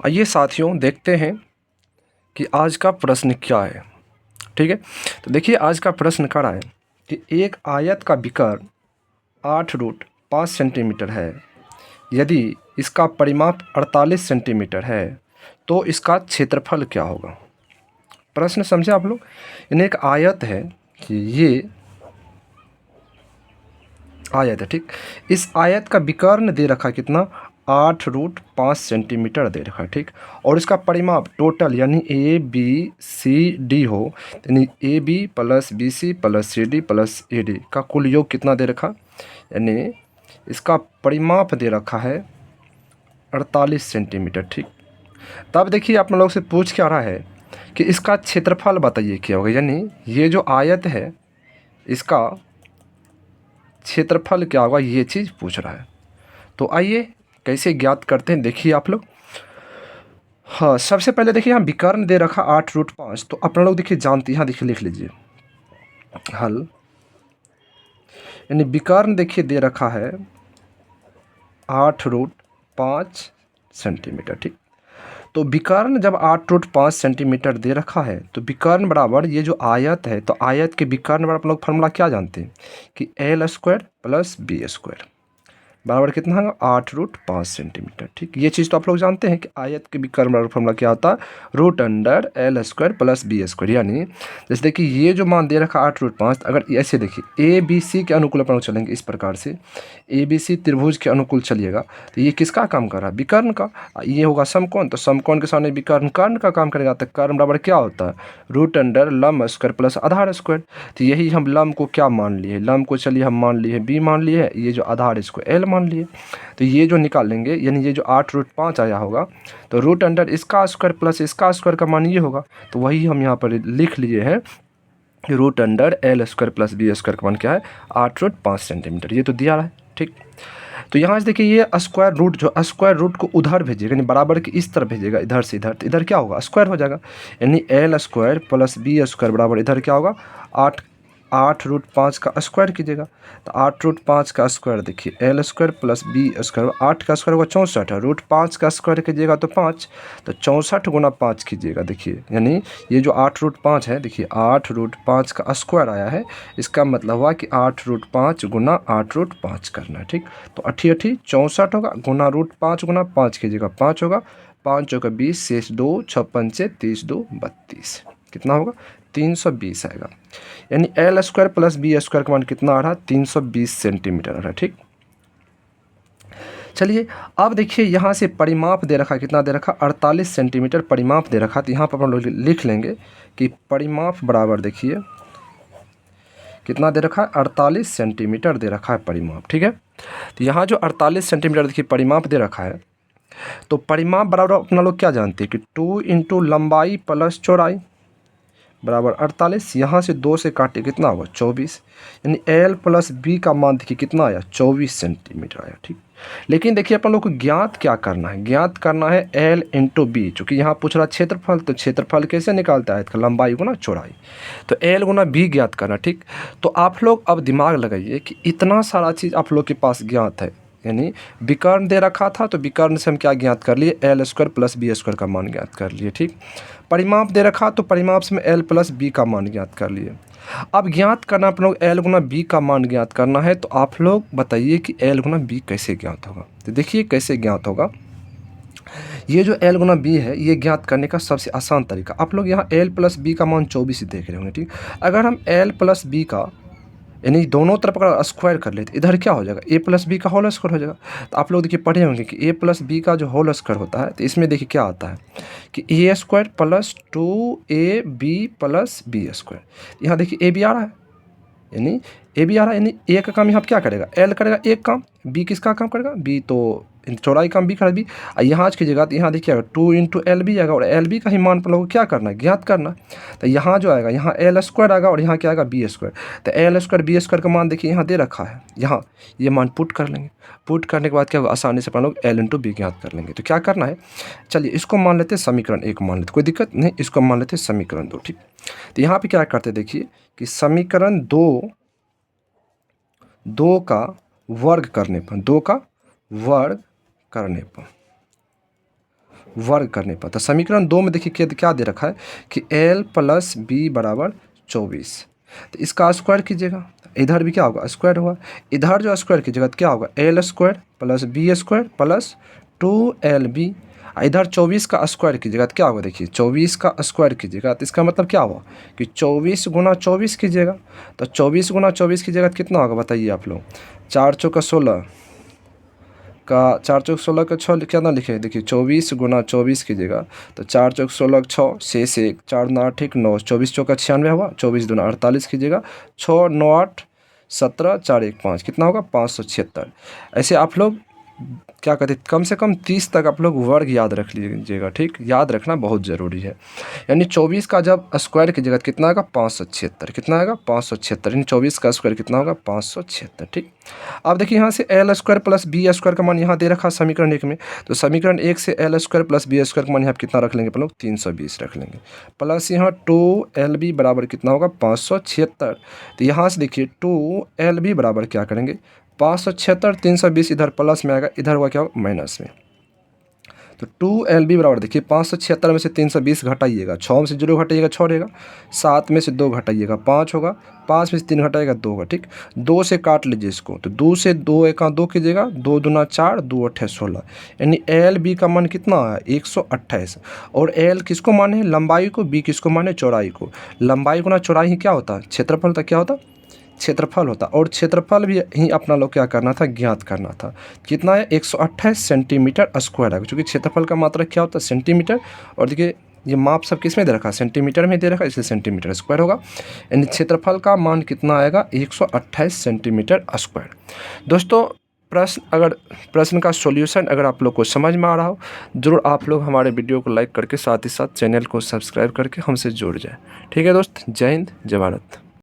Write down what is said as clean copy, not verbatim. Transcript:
आइए साथियों देखते हैं कि आज का प्रश्न क्या है। ठीक है, तो देखिए आज का प्रश्न क्या है कि एक आयत का विकर्ण 8√5 सेंटीमीटर है। यदि इसका परिमाप 48 सेंटीमीटर है तो इसका क्षेत्रफल क्या होगा। प्रश्न समझे आप लोग। यानी एक आयत है कि ये आयत है, ठीक। इस आयत का विकर्ण दे रखा कितना, 8√5 सेंटीमीटर दे रखा है, ठीक। और इसका परिमाप टोटल यानी ए बी सी डी हो, यानी A B plus B C plus C D plus A D का कुल योग कितना दे रखा, यानी इसका परिमाप दे रखा है 48 सेंटीमीटर, ठीक। तब देखिए आप लोग से पूछ क्या रहा है कि इसका क्षेत्रफल बताइए क्या होगा। यानी ये जो आयत है इसका क्षेत्रफल क्या होगा, ये चीज़ पूछ रहा है। तो आइए कैसे ज्ञात करते हैं, देखिए आप लोग। हाँ, सबसे पहले देखिए यहाँ विकर्ण दे रखा 8√5, तो अपना लोग देखिए जानते हैं, यहाँ देखिए लिख लीजिए हल। यानी विकर्ण देखिए दे रखा है 8√5 सेंटीमीटर, ठीक। तो विकर्ण जब 8√5 सेंटीमीटर दे रखा है तो विकर्ण बराबर ये जो आयत है, तो आयत के विकर्ण बराबर आप लोग फार्मूला क्या जानते हैं कि L² प्लस B² बराबर कितना होगा 8√5 सेंटीमीटर, ठीक। ये चीज़ तो आप लोग जानते हैं कि आयत के विकर्ण बराबर फॉर्मूला क्या होता है, √L² प्लस B²। यानी जैसे देखिए ये जो मान दे रखा 8√5, अगर ऐसे देखिए ए बी सी के अनुकूल अपन लोग चलेंगे इस प्रकार से, ए बी सी त्रिभुज के अनुकूल चलिएगा तो ये किसका काम कर रहा है, विकर्ण का। ये होगा समकोण, तो समकोण के सामने विकर्ण कर्ण का काम करेगा, तो कर्ण बराबर क्या होता है √लंब² प्लस आधार²। तो यही हम लंब को क्या मान लिए, लंब को चलिए हम मान लिए बी मान लिए, ये जो आधार इसको एल मान लिए। तो ये जो निकालेंगे यानी ये जो 8√5 आया होगा तो इसका स्क्वायर प्लस इसका स्क्वायर का मान ये होगा, तो वही हम यहाँ पर लिख लिए हैं √L² प्लस B² का मान क्या है 8√5 सेंटीमीटर। ये तो दिया रहा है, ठीक। तो यहाँ से देखिए ये स्क्वायर रूट, जो स्क्वायर रूट को उधर भेजेगा यानी बराबर की इस तरफ भेजेगा, इधर से इधर, तो इधर क्या होगा स्क्वायर हो जाएगा। यानी L² प्लस B² बराबर इधर क्या होगा 8√5 का स्क्वायर कीजिएगा, तो 8√5 का स्क्वायर देखिए L² प्लस B², 8 का स्क्वायर होगा 64 है, √5 का स्क्वायर कीजिएगा तो 5, तो 64 गुना 5 कीजिएगा देखिए। यानी ये जो 8√5 है देखिए 8√5 का स्क्वायर आया है, इसका मतलब हुआ कि 8√5 गुना 8√5 करना है, ठीक। तो 8 64 होगा, गुना √5 गुना 5 कीजिएगा 5 होगा, 5 चौका 20 शेष 2, 6 पंचे 30 2 32, कितना होगा 320 आएगा। यानी L² प्लस B² का मान कितना आ रहा है 320 सेंटीमीटर आ रहा है, ठीक। चलिए अब देखिए यहाँ से परिमाप दे रखा, कितना दे रखा 48 सेंटीमीटर परिमाप दे रखा, तो यहाँ पर हम लोग लिख लेंगे कि परिमाप बराबर देखिए कितना दे रखा है 48 सेंटीमीटर दे रखा है परिमाप, ठीक है। तो यहाँ जो 48 सेंटीमीटर देखिए परिमाप दे रखा है, तो परिमाप बराबर अपना लोग क्या जानते हैं कि 2 × लंबाई प्लस चौड़ाई बराबर 48। यहाँ से 2 से काटे कितना होगा 24, यानी L प्लस B का मान देखिए कितना आया 24 सेंटीमीटर आया, ठीक। लेकिन देखिए अपन लोग को ज्ञात क्या करना है, ज्ञात करना है L × B, चूँकि यहाँ पूछ रहा क्षेत्रफल, तो क्षेत्रफल कैसे निकालता है, लंबाई गुना चौड़ाई, तो L गुना B ज्ञात करना, ठीक। तो आप लोग अब दिमाग लगाइए कि इतना सारा चीज़ आप लोग के पास ज्ञात है, यानी विकर्ण दे रखा था तो विकर्ण से हम क्या ज्ञात कर लिए L² प्लस B² का मान ज्ञात कर लिए, ठीक। परिमाप दे रखा तो परिमाप से L प्लस B का मान ज्ञात कर लिए। अब ज्ञात करना आप लोग L गुना B का मान ज्ञात करना है, तो आप लोग बताइए कि L गुना B कैसे ज्ञात होगा। तो देखिए कैसे ज्ञात होगा, ये जो L गुना B है ये ज्ञात करने का सबसे आसान तरीका, आप लोग यहाँ L प्लस B का मान 24 देख रहे होंगे, ठीक। अगर हम L प्लस B का यानी दोनों तरफ अगर स्क्वायर कर लेते इधर क्या हो जाएगा a प्लस बी का होल स्क्वायर हो जाएगा। तो आप लोग देखिए पढ़े होंगे कि a प्लस बी का जो होल स्क्वायर होता है, तो इसमें देखिए क्या आता है कि a² plus 2ab plus B²। यहाँ देखिए a भी आ रहा है, यानी ए बी आ रहा है, यानी ए का काम यहाँ क्या करेगा एल करेगा एक काम, बी किसका काम करेगा बी, तो चौड़ाई काम बी करेगा बी। यहाँ आज कीजिएगा तो यहाँ देखिएगा 2 × एल बी आएगा, और एल बी का ही मान पर लोगों को क्या करना है ज्ञात करना। तो यहाँ जो आएगा यहाँ L² आएगा और यहाँ क्या आएगा B²। तो L² B² का मान देखिए यहाँ दे रखा है, यहाँ ये मान पुट कर लेंगे, पुट करने के बाद क्या होगा आसानी से अपन लोग L × B ज्ञात कर लेंगे। तो क्या करना है, चलिए इसको मान लेते हैं समीकरण 1 मान लेते, कोई दिक्कत नहीं, इसको मान लेते हैं समीकरण 2, ठीक। तो यहाँ पर क्या करते देखिए कि समीकरण 2 का वर्ग करने पर, 2 का वर्ग करने पर वर्ग करने पर। तो समीकरण 2 में देखिए क्या दे रखा है कि l + b = 24। तो इसका स्क्वायर कीजिएगा, इधर भी क्या होगा स्क्वायर होगा, इधर जो स्क्वायर कीजिएगा तो क्या होगा l² + b² + 2lb। इधर 24 का स्क्वायर कीजिएगा तो क्या होगा, देखिए 24 का स्क्वायर कीजिएगा तो इसका मतलब क्या हुआ कि 24 × 24 कीजिएगा। तो 24 × 24 कीजिएगा तो कितना होगा बताइए आप लोग, 4 × 16 का 4 × 16 का 6 कितना लिखे, देखिए 24 × 24 कीजिएगा तो 4 × 16 6 शेष 1 4 9 8 1 9 24 × 4 96 हुआ, 24 × 2 48 कीजिएगा 6 9 8 17 4 1 5 कितना होगा 576। ऐसे आप लोग क्या कहते हैं कम से कम 30 तक आप लोग वर्ग याद रख लीजिएगा, ठीक, याद रखना बहुत ज़रूरी है। यानी 24 का जब स्क्वायर कीजिएगा तो कितना आएगा 576, कितना आएगा 576, यानी 24 का स्क्वायर कितना होगा 576, ठीक। अब देखिए यहाँ से l² + b² का मान यहाँ दे रखा समीकरण 1 में, तो समीकरण 1 से l² + b² का मान यहाँ कितना रख लेंगे अपन लोग 320 रख लेंगे, प्लस यहाँ 2lb बराबर कितना होगा 576। तो यहाँ से देखिए 2lb बराबर क्या करेंगे 576, 320 इधर प्लस में आएगा, इधर हुआ क्या होगा माइनस में। तो 2lb बराबर देखिए 576 में से 320 घटाइएगा, 6 में से 0 घटाइएगा 6 रहेगा, 7 में से 2 घटाइएगा 5 होगा, 5 में से 3 घटाइएगा 2 होगा, ठीक। 2 से काट लीजिए इसको, तो 2 से 2 1 2 कीजिएगा, 2 दूना 4 2 8 16, यानी lb का मान कितना है 128। और l किसको माने हैं लंबाई को, b किसको माने चौड़ाई को। लंबाई गुना चौड़ाई क्या होता है क्षेत्रफल होता, क्या होता क्षेत्रफल होता, और क्षेत्रफल भी ही अपना लोग क्या करना था ज्ञात करना था। कितना है 128 सेंटीमीटर स्क्वायर है, क्योंकि क्षेत्रफल का मात्रा क्या होता है सेंटीमीटर, और देखिए ये माप सब किस में दे रखा है सेंटीमीटर में दे रखा है, इसलिए सेंटीमीटर स्क्वायर होगा। यानी क्षेत्रफल का मान कितना आएगा 128 सेंटीमीटर स्क्वायर। दोस्तों प्रश्न का सॉल्यूशन अगर आप लोग को समझ में आ रहा हो, ज़रूर आप लोग हमारे वीडियो को लाइक करके साथ ही साथ चैनल को सब्सक्राइब करके हमसे जुड़ जाए। ठीक है दोस्त, जय हिंद जय भारत।